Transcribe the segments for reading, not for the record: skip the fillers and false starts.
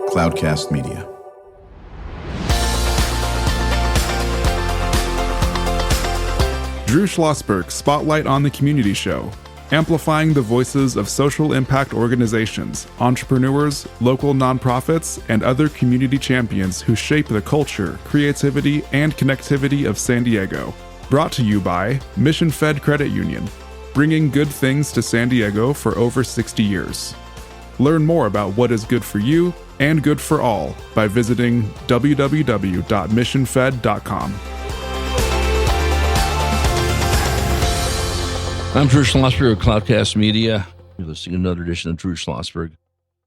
Cloudcast Media. Drew Schlosberg Spotlight on the Community Show, amplifying the voices of social impact organizations, entrepreneurs, local nonprofits, and other community champions who shape the culture, creativity, and connectivity of San Diego. Brought to you by Mission Fed Credit Union, bringing good things to San Diego for over 60 years. Learn more about what is good for you and good for all by visiting www.missionfed.com. I'm Drew Schlosberg of Cloudcast Media. You're listening to another edition of Drew Schlosberg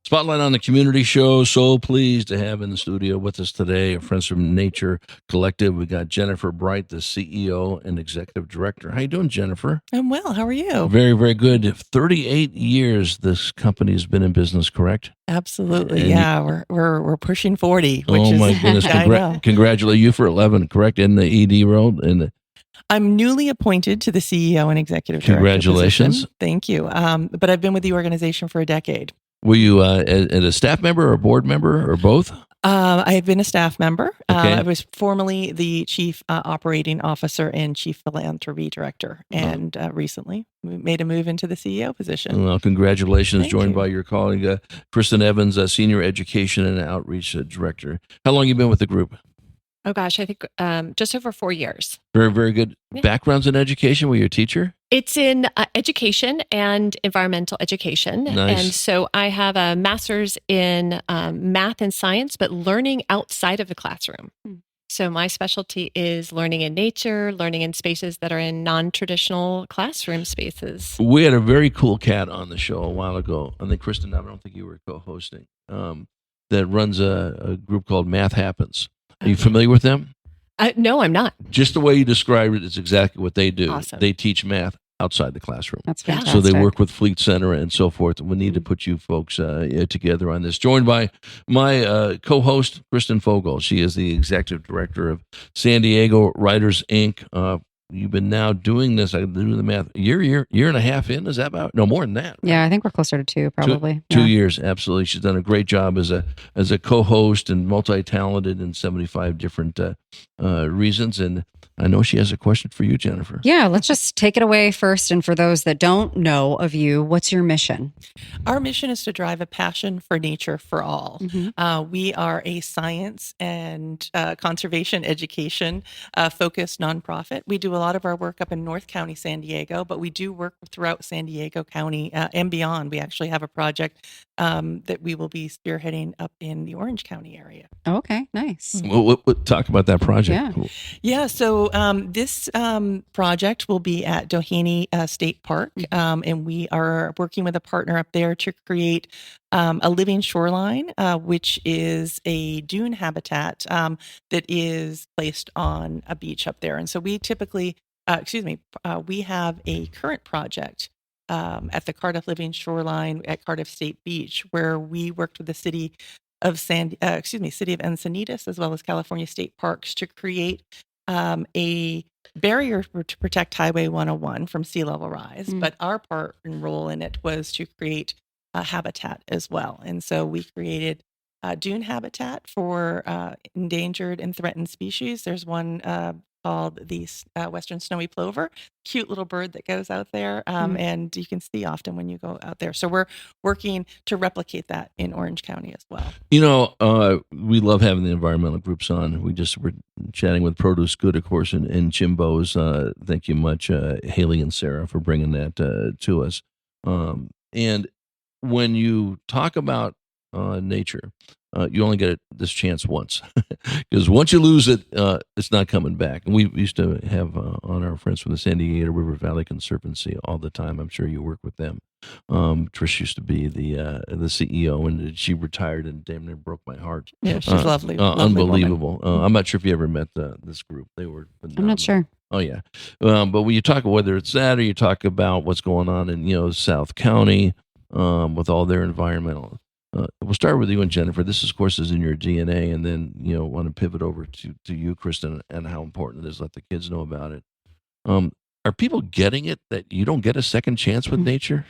Spotlight on the Community Show. So pleased to have in the studio with us today, our friends from Nature Collective. We got Jennifer Bright, the CEO and Executive Director. How you doing, Jennifer? I'm well. How are you? Very, very good. 38 years this company has been in business, correct? Absolutely. And yeah, we're pushing 40. Which oh is, my goodness! I know. Congratulate you for 11, correct? In the ED role, I'm newly appointed to the CEO and Executive Director. Congratulations! Position. Thank you. But I've been with the organization for a decade. Were you a staff member or a board member or both? I have been a staff member. Okay. I was formerly the Chief Operating Officer and Chief Philanthropy Director, and recently made a move into the CEO position. Well, congratulations. Thank Joined you. by your colleague, Kristin Evans, Senior Education and Outreach Director. How long have you been with the group? Oh gosh, I think just over 4 years. Very, very good backgrounds in education. Were you a teacher? It's in education and environmental education. Nice. And so I have a master's in math and science, but learning outside of the classroom. So my specialty is learning in nature, learning in spaces that are in non-traditional classroom spaces. We had a very cool cat on the show a while ago. I think, Kristin, I don't think you were co-hosting, that runs a group called Math Happens. Are you familiar with them? No, I'm not. Just the way you described it is exactly what they do. Awesome. They teach math outside the classroom. That's Yeah. fantastic. So they work with Fleet Center and so forth. We need to put you folks together on this. Joined by my co-host, Kristin Fogel. She is the Executive Director of San Diego Writers, Inc. You've been now doing this, I can do the math, year and a half in, is that about? No, more than that. Right? Yeah, I think we're closer to 2, probably. Two years, absolutely. She's done a great job as a co-host and multi-talented in 75 different reasons. And I know she has a question for you, Jennifer. Yeah, let's just take it away first. And for those that don't know of you, what's your mission? Our mission is to drive a passion for nature for all. We are a science and conservation education focused nonprofit. We do a lot of our work up in North County, San Diego, but we do work throughout San Diego County and beyond. We actually have a project that we will be spearheading up in the Orange County area. Oh, okay, nice. We'll talk about that project. Yeah. Yeah, so this project will be at Doheny State Park, and we are working with a partner up there to create a living shoreline, which is a dune habitat that is placed on a beach up there. And so we typically, we have a current project at the Cardiff Living Shoreline at Cardiff State Beach, where we worked with the city of city of Encinitas, as well as California State Parks, to create a barrier to protect Highway 101 from sea level rise. But our part and role in it was to create a habitat as well. And so we created dune habitat for endangered and threatened species. There's one called the Western Snowy Plover, cute little bird that goes out there, and you can see often when you go out there. So we're working to replicate that in Orange County as well. You know, we love having the environmental groups on. We just were chatting with Produce Good, of course, and Jimbo's. Thank you much, Haley and Sarah, for bringing that to us. And when you talk about nature, you only get this chance once, because once you lose it, it's not coming back. And we used to have on our friends from the San Diego River Valley Conservancy all the time. I'm sure you work with them. Trish used to be the CEO, and she retired and damn near broke my heart. Yeah, she's lovely. Unbelievable. I'm not sure if you ever met this group. They were phenomenal. I'm not sure. Oh yeah, but when you talk, whether it's that or you talk about what's going on in South County with all their environmental. We'll start with you and Jennifer. This, of course, is in your DNA, and then want to pivot over to you, Kristin, and how important it is. Let the kids know about it. Are people getting it that you don't get a second chance with nature?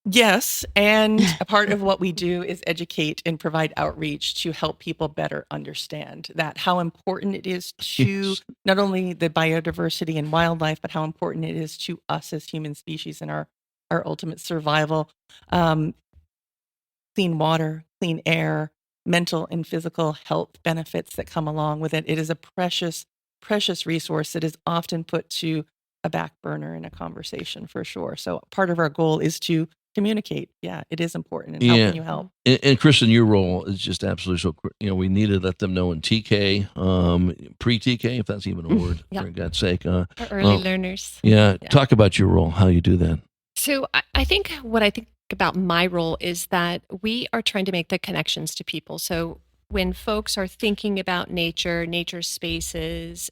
Yes, and a part of what we do is educate and provide outreach to help people better understand that how important it is to Yes. not only the biodiversity and wildlife, but how important it is to us as human species and our ultimate survival. Um, Clean water, clean air, mental and physical health benefits that come along with it. It is a precious, precious resource that is often put to a back burner in a conversation for sure. So part of our goal is to communicate. Yeah, it is important. And how Yeah. can you help? And Kristen, your role is just absolutely so. We need to let them know in TK, pre-TK, if that's even a word. Yeah. For God's sake. For early learners. Yeah. Talk about your role. How you do that. So I think what I think about my role is that we are trying to make the connections to people. So when folks are thinking about nature spaces,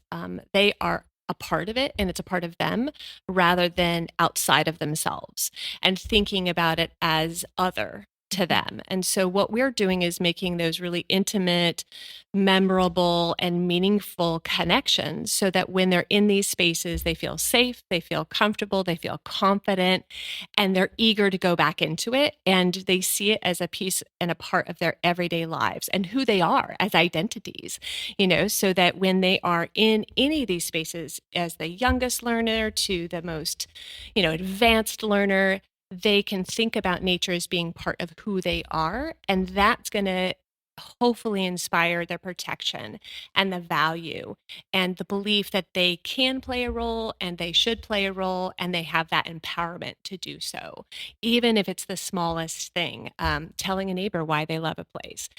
they are a part of it and it's a part of them rather than outside of themselves and thinking about it as other to them. And so what we're doing is making those really intimate, memorable, and meaningful connections so that when they're in these spaces, they feel safe, they feel comfortable, they feel confident, and they're eager to go back into it. And they see it as a piece and a part of their everyday lives and who they are as identities, so that when they are in any of these spaces, as the youngest learner to the most, advanced learner, they can think about nature as being part of who they are. And that's going to hopefully inspire their protection and the value and the belief that they can play a role and they should play a role and they have that empowerment to do so, even if it's the smallest thing. Telling a neighbor why they love a place,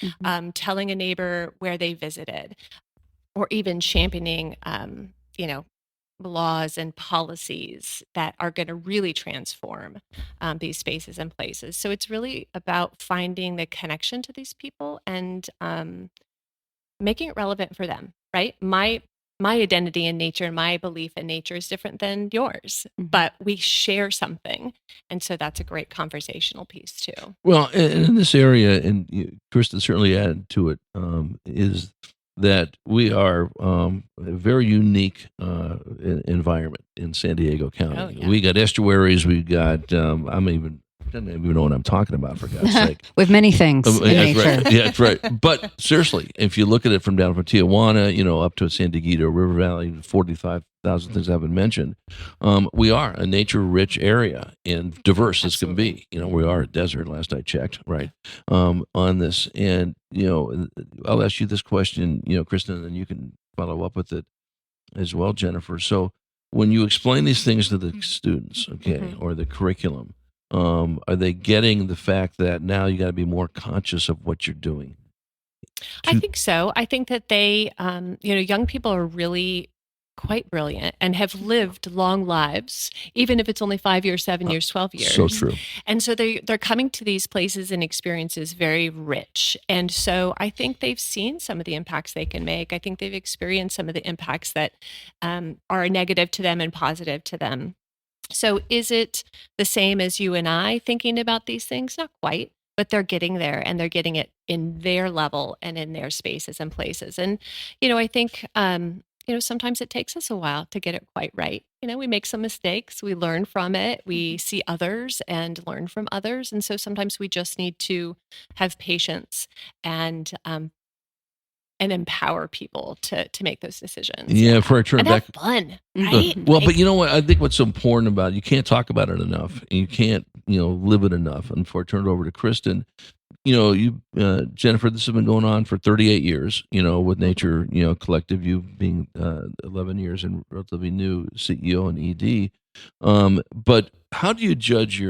telling a neighbor where they visited, or even championing, laws and policies that are going to really transform these spaces and places. So it's really about finding the connection to these people and making it relevant for them, right? My identity in nature and my belief in nature is different than yours, but we share something. And so that's a great conversational piece too. Well, in this area, and Kristen certainly added to it, is that we are a very unique environment in San Diego County. Oh, yeah. We got estuaries. We got. I don't even know what I'm talking about, for God's sake. With many things in That's nature. right. Yeah, that's right. But seriously, if you look at it from down from Tijuana, up to San Diego, River Valley, 45,000 things I haven't mentioned, we are a nature-rich area and diverse as can be. We are a desert, last I checked, right, on this. And, I'll ask you this question, Kristen, and then you can follow up with it as well, Jennifer. So when you explain these things to the students, or the curriculum, are they getting the fact that now you got to be more conscious of what you're doing? I think so. I think that they, young people are really quite brilliant and have lived long lives, even if it's only 5 years, 7 years, 12 years. So true. And so they're coming to these places and experiences very rich. And so I think they've seen some of the impacts they can make. I think they've experienced some of the impacts that are negative to them and positive to them. So is it the same as you and I thinking about these things? Not quite, but they're getting there and they're getting it in their level and in their spaces and places. And, I think, sometimes it takes us a while to get it quite right. We make some mistakes, we learn from it, we see others and learn from others. And so sometimes we just need to have patience and empower people to make those decisions. Yeah, for a turn and back. have fun, right? Well, but you know what? I think what's so important about it, you can't talk about it enough, and you can't, live it enough. And before I turn it over to Kristen, Jennifer, this has been going on for 38 years, with Nature, Collective, you being 11 years and relatively new CEO and ED. But how do you judge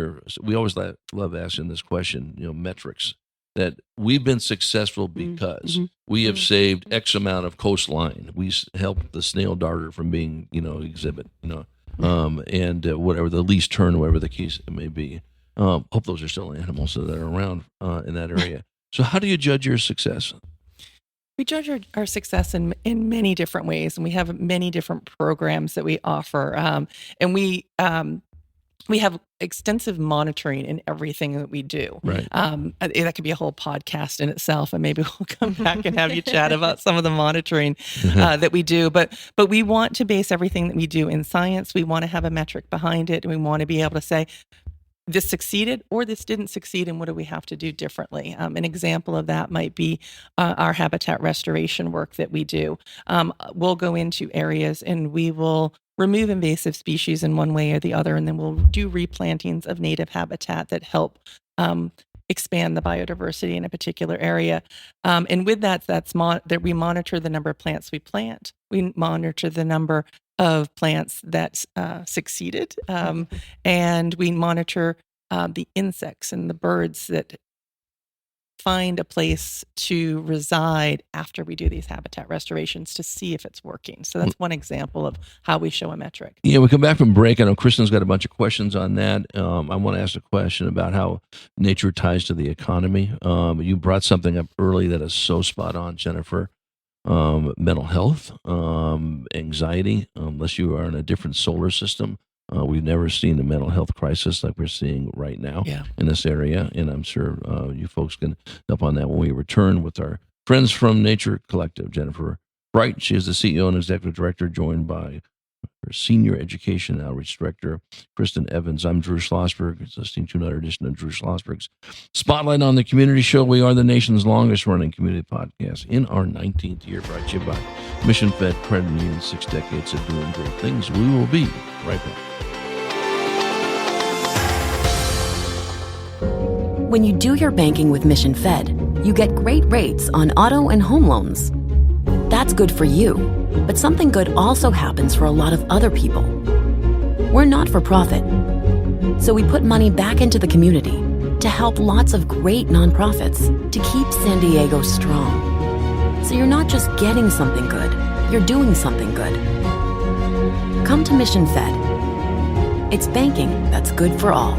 we always love asking this question, metrics, that we've been successful because we have saved X amount of coastline. We helped the snail darter from being, exhibit, and whatever the least turn, whatever the case it may be. Hope those are still animals that are around in that area. So how do you judge your success? We judge our success in many different ways, and we have many different programs that we offer. And we have extensive monitoring in everything that we do. Right. That could be a whole podcast in itself, and maybe we'll come back and have you chat about some of the monitoring that we do. But we want to base everything that we do in science. We want to have a metric behind it, and we want to be able to say, this succeeded or this didn't succeed, and what do we have to do differently? An example of that might be our habitat restoration work that we do. We'll go into areas and we will remove invasive species in one way or the other, and then we'll do replantings of native habitat that help expand the biodiversity in a particular area. And with that, that we monitor the number of plants we plant. We monitor the number of plants that succeeded, and we monitor the insects and the birds that find a place to reside after we do these habitat restorations to see if it's working. So that's one example of how we show a metric. Yeah, we come back from break. I know Kristen's got a bunch of questions on that. I want to ask a question about how nature ties to the economy. You brought something up early that is so spot on, Jennifer. Mental health, anxiety, unless you are in a different solar system. We've never seen a mental health crisis like we're seeing right now in this area. And I'm sure you folks can up on that when we return with our friends from Nature Collective. Jennifer Bright, she is the CEO and Executive Director, joined by her Senior Education Outreach Director, Kristin Evans. I'm Drew Schlosberg. It's listening to another edition of Drew Schlosberg's Spotlight on the Community Show. We are the nation's longest running community podcast in our 19th year, brought to you by Mission Fed Credit Union, 6 decades of doing great things. We will be right back. When you do your banking with Mission Fed, you get great rates on auto and home loans. That's good for you, but something good also happens for a lot of other people. We're not for profit, so we put money back into the community to help lots of great nonprofits to keep San Diego strong. So you're not just getting something good, you're doing something good. Come to Mission Fed. It's banking that's good for all.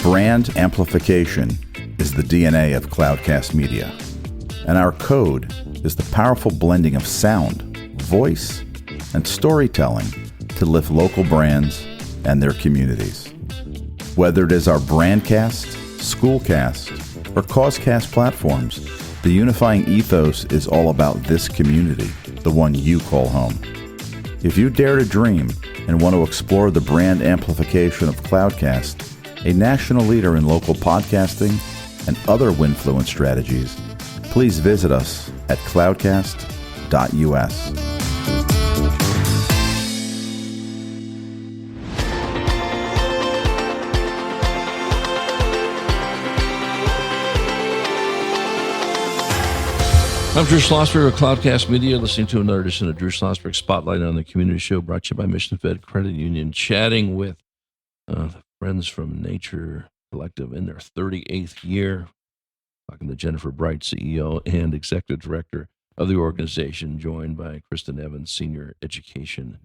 Brand amplification is the DNA of Cloudcast Media, and our code is the powerful blending of sound, voice, and storytelling to lift local brands and their communities. Whether it is our Brandcast, Schoolcast, or Causecast platforms, the unifying ethos is all about this community, the one you call home. If you dare to dream and want to explore the brand amplification of Cloudcast, a national leader in local podcasting and other Winfluence strategies, please visit us at cloudcast.us. I'm Drew Schlosberg of Cloudcast Media, listening to another edition of Drew Schlosberg Spotlight on the Community Show, brought to you by Mission Fed Credit Union, chatting with the friends from Nature Collective in their 38th year, talking to Jennifer Bright, CEO and Executive Director of the organization, joined by Kristin Evans, Senior Education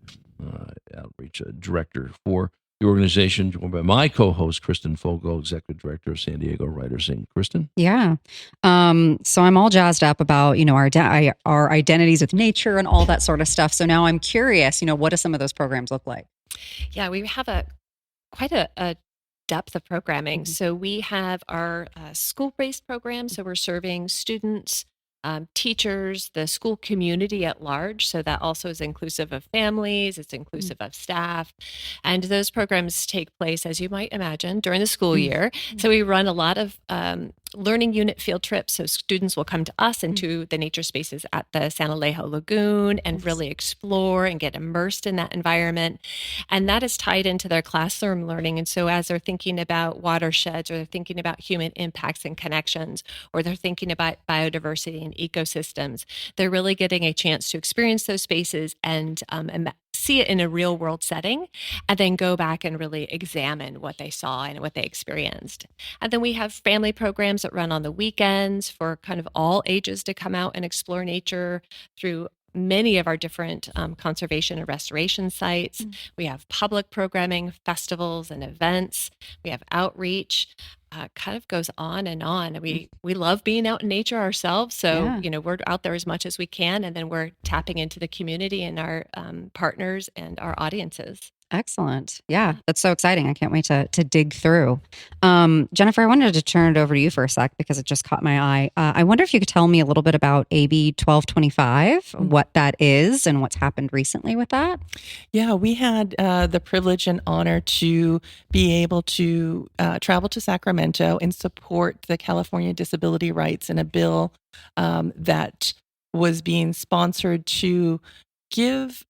Outreach Director for the organization, joined by my co-host, Kristen Fogel, Executive Director of San Diego Writers Inc. Kristen? Yeah. So I'm all jazzed up about, our identities with nature and all that sort of stuff. So now I'm curious, what do some of those programs look like? Yeah, we have quite a depth of programming. Mm-hmm. So we have our school-based program. So we're serving students, teachers, the school community at large. So that also is inclusive of families, it's inclusive of staff. And those programs take place, as you might imagine, during the school year. So we run a lot of learning unit field trips. So students will come to us into the nature spaces at the San Alejo Lagoon and really explore and get immersed in that environment. And that is tied into their classroom learning. And so as they're thinking about watersheds, or they're thinking about human impacts and connections, or they're thinking about biodiversity and ecosystems, they're really getting a chance to experience those spaces and see it in a real world setting, and then go back and really examine what they saw and what they experienced. And then we have family programs that run on the weekends for kind of all ages to come out and explore nature through many of our different conservation and restoration sites. We have public programming, festivals and events. We have outreach. Kind of goes on and on. We love being out in nature ourselves. So, we're out there as much as we can. And then we're tapping into the community and our partners and our audiences. Excellent. Yeah, that's so exciting. I can't wait to dig through. Jennifer, I wanted to turn it over to you for a sec because it just caught my eye. I wonder if you could tell me a little bit about AB 1225, what that is and what's happened recently with that. Yeah, we had the privilege and honor to be able to travel to Sacramento and support the California disability rights in a bill that was being sponsored to give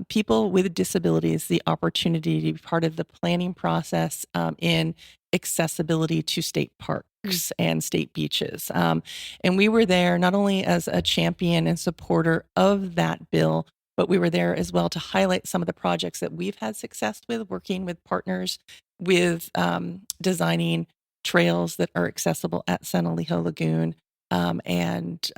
people with disabilities the opportunity to be part of the planning process in accessibility to state parks and state beaches. And we were there not only as a champion and supporter of that bill, but we were there as well to highlight some of the projects that we've had success with, working with partners with designing trails that are accessible at San Elijo Lagoon, and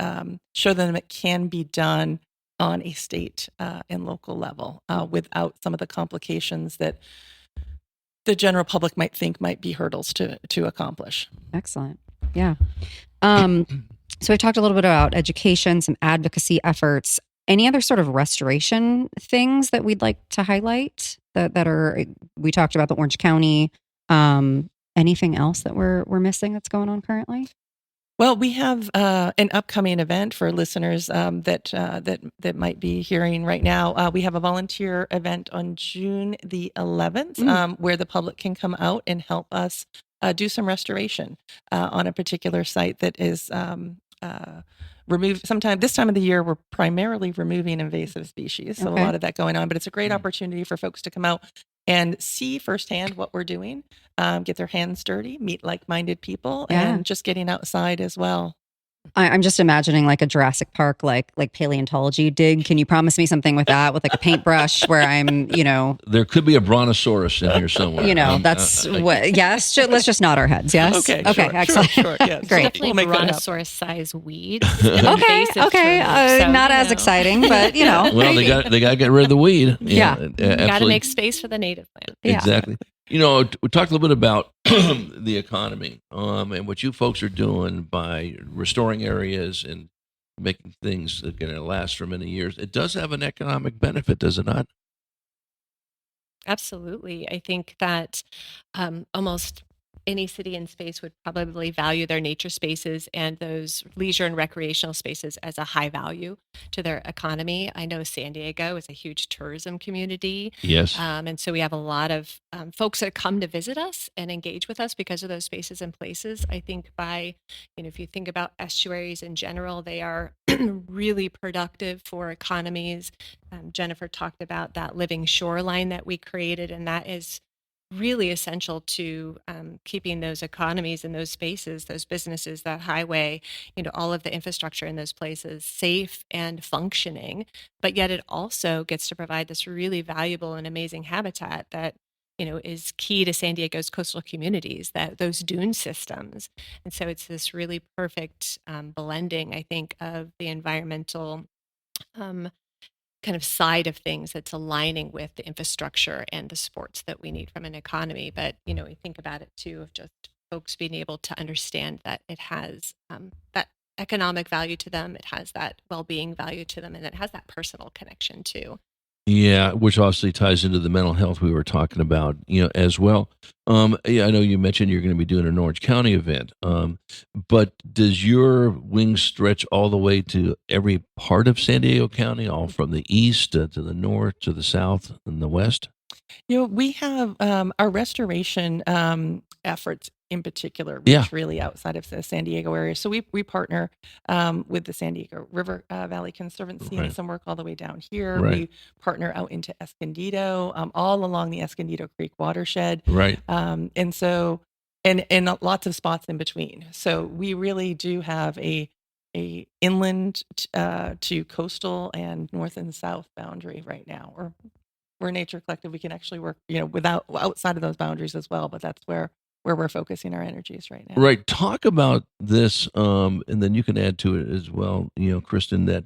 show them it can be done on a state and local level without some of the complications that the general public might think might be hurdles to accomplish. Excellent. Yeah. So we talked a little bit about education, some advocacy efforts. Any other sort of restoration things that we'd like to highlight that are, we talked about the Orange County, anything else that we're missing that's going on currently? Well, we have an upcoming event for listeners that might be hearing right now. We have a volunteer event on June the 11th where the public can come out and help us do some restoration on a particular site that is removed. This time of the year, we're primarily removing invasive species. So a lot of that going on, but it's a great opportunity for folks to come out and see firsthand what we're doing, get their hands dirty, meet like-minded people, and just getting outside as well. I'm just imagining like a Jurassic Park, like paleontology dig. Can you promise me something with that, with like a paintbrush where I'm, There could be a brontosaurus in here somewhere. That's what, yes. Let's just nod our heads. Yes. Okay. Excellent. Sure, yes. Great. Definitely We'll brontosaurus-sized weeds. Okay. Not as exciting, but Well, they got to get rid of the weed. Yeah. Got to make space for the native plant. Yeah. Exactly. We talked a little bit about the economy and what you folks are doing by restoring areas and making things that are going to last for many years. It does have an economic benefit, does it not? Absolutely. I think that almost any city in space would probably value their nature spaces and those leisure and recreational spaces as a high value to their economy. I know San Diego is a huge tourism community. Yes. And so we have a lot of folks that come to visit us and engage with us because of those spaces and places. I think if you think about estuaries in general, they are really productive for economies. Jennifer talked about that living shoreline that we created, and that is really essential to keeping those economies and those spaces, those businesses, that highway, all of the infrastructure in those places safe and functioning. But yet it also gets to provide this really valuable and amazing habitat that is key to San Diego's coastal communities, those dune systems. And so it's this really perfect blending, I think, of the environmental kind of side of things that's aligning with the infrastructure and the sports that we need from an economy. But, we think about it too, of just folks being able to understand that it has that economic value to them, it has that well-being value to them, and it has that personal connection too. Yeah, which obviously ties into the mental health we were talking about, as well. I know you mentioned you're going to be doing an Orange County event, but does your wings stretch all the way to every part of San Diego County, all from the east to the north to the south and the west? We have our restoration efforts in particular, reach really outside of the San Diego area. So we partner with the San Diego River Valley Conservancy and some work all the way down here. Right. We partner out into Escondido, all along the Escondido Creek watershed. Right. And so, and lots of spots in between. So we really do have a inland to coastal and north and south boundary right now. Or we're a nature collective. We can actually work, outside of those boundaries as well. But that's where we're focusing our energies right now. Right. Talk about this, and then you can add to it as well, Kristin, that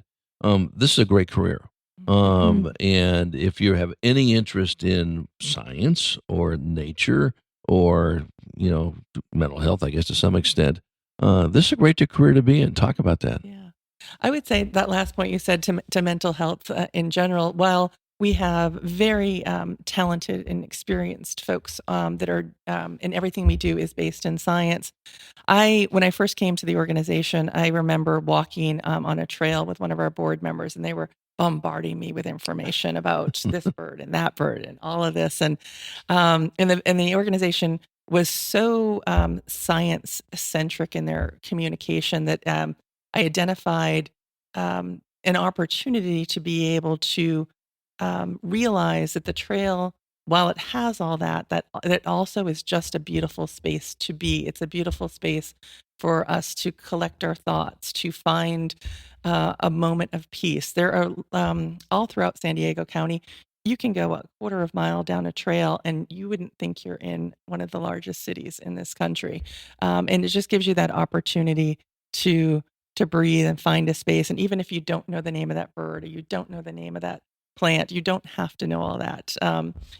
this is a great career. And if you have any interest in science or nature or, mental health, I guess to some extent, this is a great career to be in. Talk about that. Yeah. I would say that last point you said to mental health in general, while we have very talented and experienced folks that are, and everything we do is based in science. When I first came to the organization, I remember walking on a trail with one of our board members, and they were bombarding me with information about this bird and that bird and all of this. And the organization was so science centric in their communication that I identified an opportunity to be able to realize that the trail, while it has all that it also is just a beautiful space to be. It's a beautiful space for us to collect our thoughts, to find a moment of peace. There are all throughout San Diego County, you can go a quarter of a mile down a trail and you wouldn't think you're in one of the largest cities in this country. And it just gives you that opportunity to breathe and find a space. And even if you don't know the name of that bird or you don't know the name of that plant, you don't have to know all that.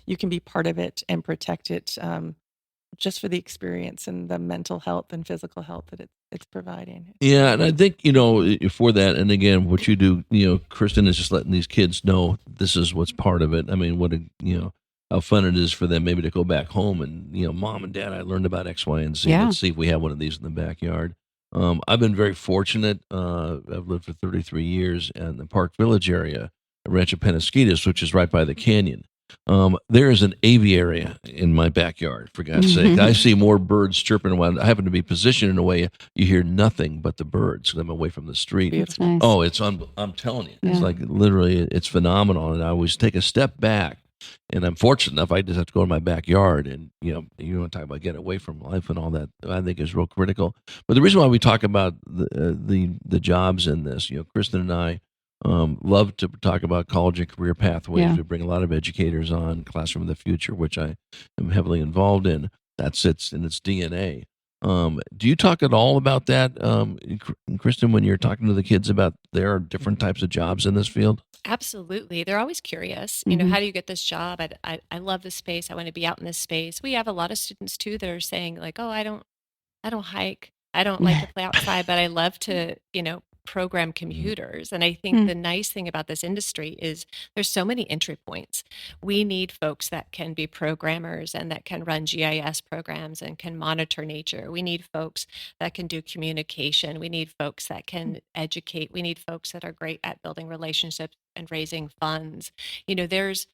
You can be part of it and protect it just for the experience and the mental health and physical health that it's providing. Yeah, and I think, for that, and again, what you do, Kristin, is just letting these kids know this is what's part of it. I mean, how fun it is for them maybe to go back home and, Mom and Dad, I learned about X, Y, and Z. Yeah. Let's see if we have one of these in the backyard. I've been very fortunate. I've lived for 33 years in the Park Village area, Rancho Penasquitos, which is right by the canyon. There is an aviary in my backyard, for God's sake. I see more birds chirping around. I happen to be positioned in a way you hear nothing but the birds because I'm away from the street. That's nice. Oh, I'm telling you, it's like literally, it's phenomenal. And I always take a step back, and I'm fortunate enough, I just have to go to my backyard. And, you want to talk about getting away from life and all that, I think is real critical. But the reason why we talk about the jobs in this, Kristin and I, love to talk about college and career pathways. Yeah. We bring a lot of educators on Classroom of the Future, which I am heavily involved in. That sits in its DNA. Do you talk at all about that, Kristin, when you're talking to the kids about there are different types of jobs in this field? Absolutely. They're always curious. Mhm. How do you get this job? I love this space. I want to be out in this space. We have a lot of students too that are saying like, oh, I don't hike. I don't like to play outside, but I love to, program computers. And I think the nice thing about this industry is there's so many entry points. We need folks that can be programmers and that can run GIS programs and can monitor nature. We need folks that can do communication. We need folks that can educate. We need folks that are great at building relationships and raising funds. There's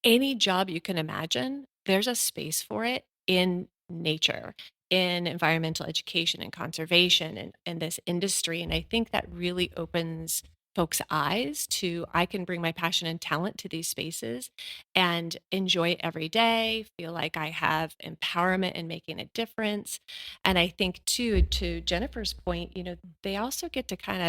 any job you can imagine, there's a space for it in nature, in environmental education and conservation and this industry. And I think that really opens folks' eyes to, I can bring my passion and talent to these spaces and enjoy it every day, feel like I have empowerment in making a difference. And I think too, to Jennifer's point, they also get to kind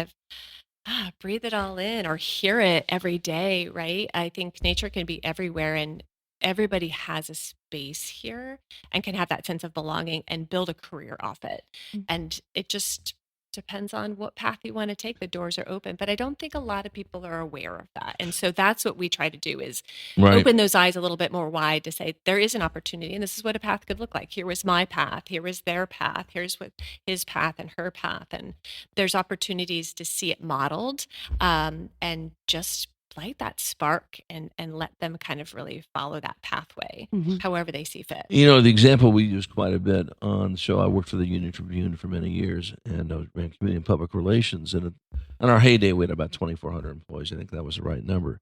of breathe it all in or hear it every day, right? I think nature can be everywhere and everybody has a space here and can have that sense of belonging and build a career off it. And it just depends on what path you want to take. The doors are open, but I don't think a lot of people are aware of that. And so that's what we try to do is open those eyes a little bit more wide to say there is an opportunity and this is what a path could look like. Here was my path. Here was their path. Here's what his path and her path. And there's opportunities to see it modeled and just light that spark and let them kind of really follow that pathway however they see fit. The example we use quite a bit on the show, I worked for the Union Tribune for many years and I ran community and public relations. And in our heyday, we had about 2,400 employees. I think that was the right number.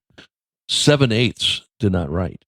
7/8 did not write.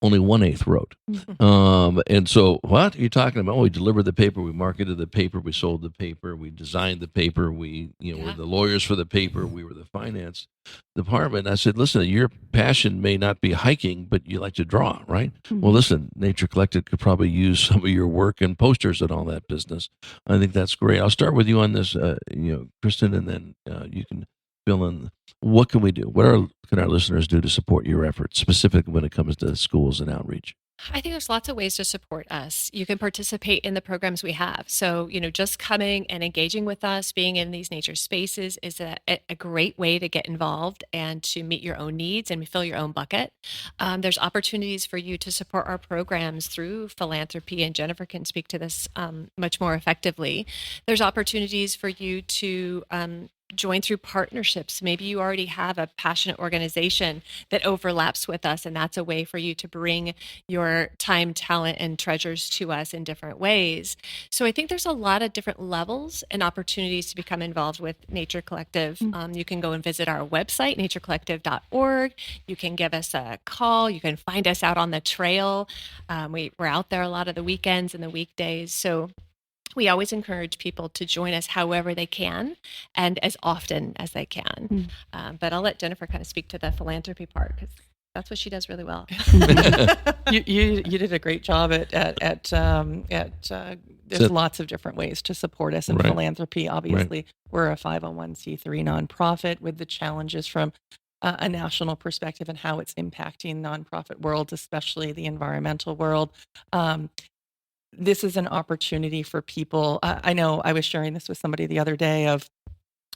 Only 1/8 wrote. And so what are you talking about? Oh, we delivered the paper, we marketed the paper, we sold the paper, we designed the paper, we, were the lawyers for the paper, we were the finance department. I said, listen, your passion may not be hiking, but you like to draw, right? Well, listen, Nature Collected could probably use some of your work and posters and all that business. I think that's great. I'll start with you on this, Kristin, and then you can fill in. What can we do? What can our listeners do to support your efforts, specifically when it comes to schools and outreach? I think there's lots of ways to support us. You can participate in the programs we have. So, just coming and engaging with us, being in these nature spaces is a great way to get involved and to meet your own needs and fill your own bucket. There's opportunities for you to support our programs through philanthropy, and Jennifer can speak to this much more effectively. There's opportunities for you to join through partnerships. Maybe you already have a passionate organization that overlaps with us, and that's a way for you to bring your time, talent, and treasures to us in different ways. So I think there's a lot of different levels and opportunities to become involved with Nature Collective. You can go and visit our website, naturecollective.org. You can give us a call. You can find us out on the trail. We're out there a lot of the weekends and the weekdays. So we always encourage people to join us however they can and as often as they can. But I'll let Jennifer kind of speak to the philanthropy part, because that's what she does really well. You did a great job there's lots of different ways to support us in philanthropy. Obviously, we're a 501c3 nonprofit with the challenges from a national perspective and how it's impacting nonprofit worlds, especially the environmental world. This is an opportunity for people. I know I was sharing this with somebody the other day of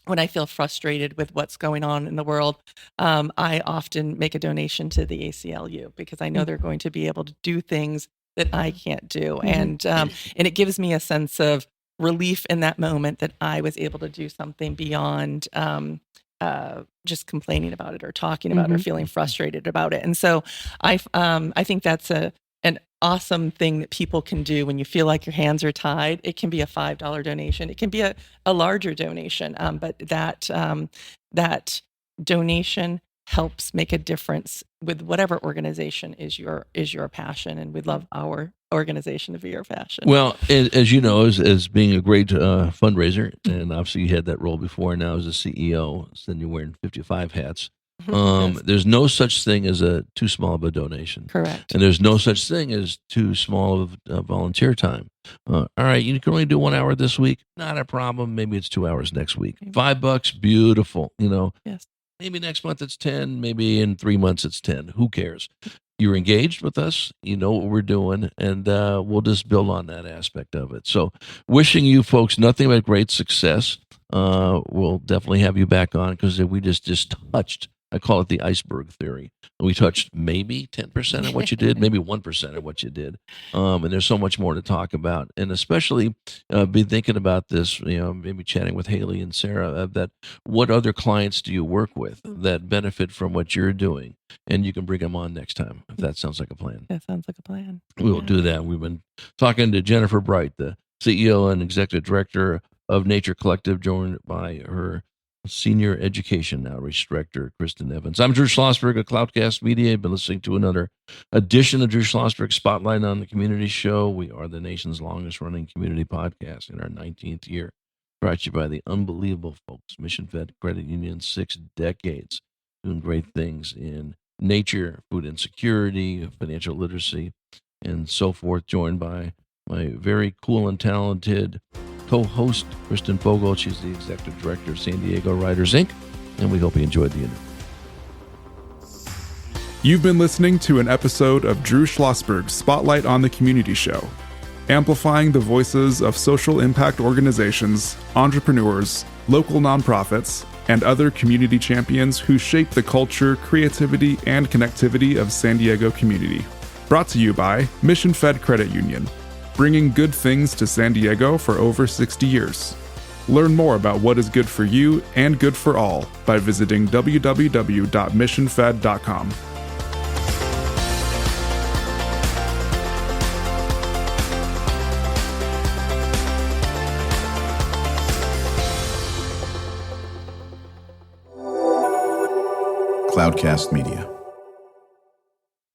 when I feel frustrated with what's going on in the world, I often make a donation to the ACLU because I know they're going to be able to do things that I can't do. And it gives me a sense of relief in that moment that I was able to do something beyond just complaining about it or talking about it or feeling frustrated about it. And so I think that's an awesome thing that people can do when you feel like your hands are tied. It can be a $5 donation. It can be a larger donation, but that donation helps make a difference with whatever organization is your passion, and we'd love our organization to be your passion. Well, as you know, as being a great fundraiser, and obviously you had that role before, now as a CEO, so then you're wearing 55 hats. Yes. There's no such thing as too small of a donation. Correct. And there's no such thing as too small of volunteer time. All right, you can only do 1 hour this week. Not a problem. Maybe it's 2 hours next week. $5, beautiful. Yes. Maybe next month it's 10. Maybe in 3 months it's 10. Who cares? You're engaged with us. You know what we're doing, and we'll just build on that aspect of it. So wishing you folks nothing but great success. We'll definitely have you back on, because we just touched, I call it the iceberg theory. We touched maybe 10% of what you did, maybe 1% of what you did. And there's so much more to talk about. And especially be thinking about this, maybe chatting with Haley and Sarah, that what other clients do you work with that benefit from what you're doing? And you can bring them on next time, if that sounds like a plan. That sounds like a plan. We will do that. We've been talking to Jennifer Bright, the CEO and Executive Director of Nature Collective, joined by her Senior Education Outreach Director, Kristin Evans. I'm Drew Schlosberg of Cloudcast Media. You've been listening to another edition of Drew Schlosberg Spotlight on the Community Show. We are the nation's longest running community podcast in our 19th year. Brought to you by the unbelievable folks, Mission Fed Credit Union, 6 decades, doing great things in nature, food insecurity, financial literacy, and so forth. Joined by my very cool and talented co-host, Kristen Fogle. She's the Executive Director of San Diego Writers, Inc., and we hope you enjoyed the interview. You've been listening to an episode of Drew Schlosberg's Spotlight on the Community Show, amplifying the voices of social impact organizations, entrepreneurs, local nonprofits, and other community champions who shape the culture, creativity, and connectivity of San Diego community. Brought to you by Mission Fed Credit Union, bringing good things to San Diego for over 60 years. Learn more about what is good for you and good for all by visiting www.missionfed.com. Cloudcast Media.